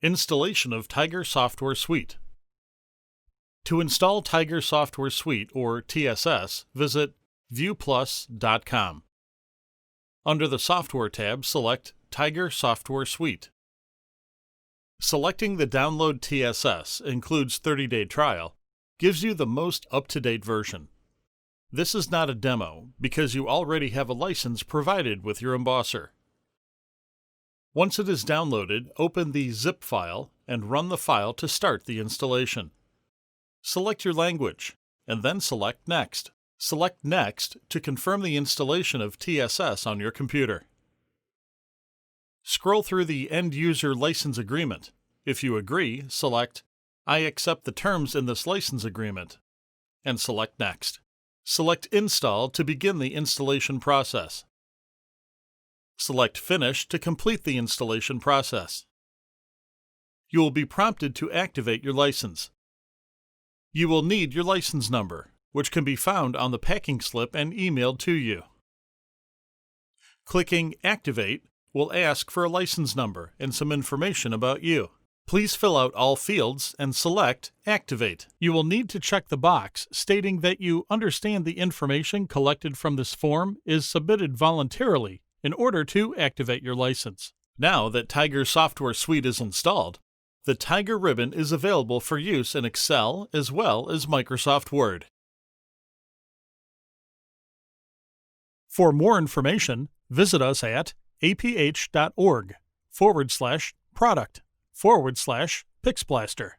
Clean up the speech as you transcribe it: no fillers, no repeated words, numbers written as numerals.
Installation of Tiger Software Suite. To install Tiger Software Suite, or TSS, visit viewplus.com. Under the Software tab, select Tiger Software Suite. Selecting the Download TSS includes 30-day trial, gives you the most up-to-date version. This is not a demo because you already have a license provided with your Embosser. Once it is downloaded, open the zip file and run the file to start the installation. Select your language, and then select Next. Select Next to confirm the installation of TSS on your computer. Scroll through the End User License Agreement. If you agree, select I accept the terms in this license agreement, and select Next. Select Install to begin the installation process. Select Finish to complete the installation process. You will be prompted to activate your license. You will need your license number, which can be found on the packing slip and emailed to you. Clicking Activate will ask for a license number and some information about you. Please fill out all fields and select Activate. You will need to check the box stating that you understand the information collected from this form is submitted voluntarily in order to activate your license. Now that Tiger Software Suite is installed, the Tiger ribbon is available for use in Excel as well as Microsoft Word. For more information, visit us at aph.org/product/PixBlaster.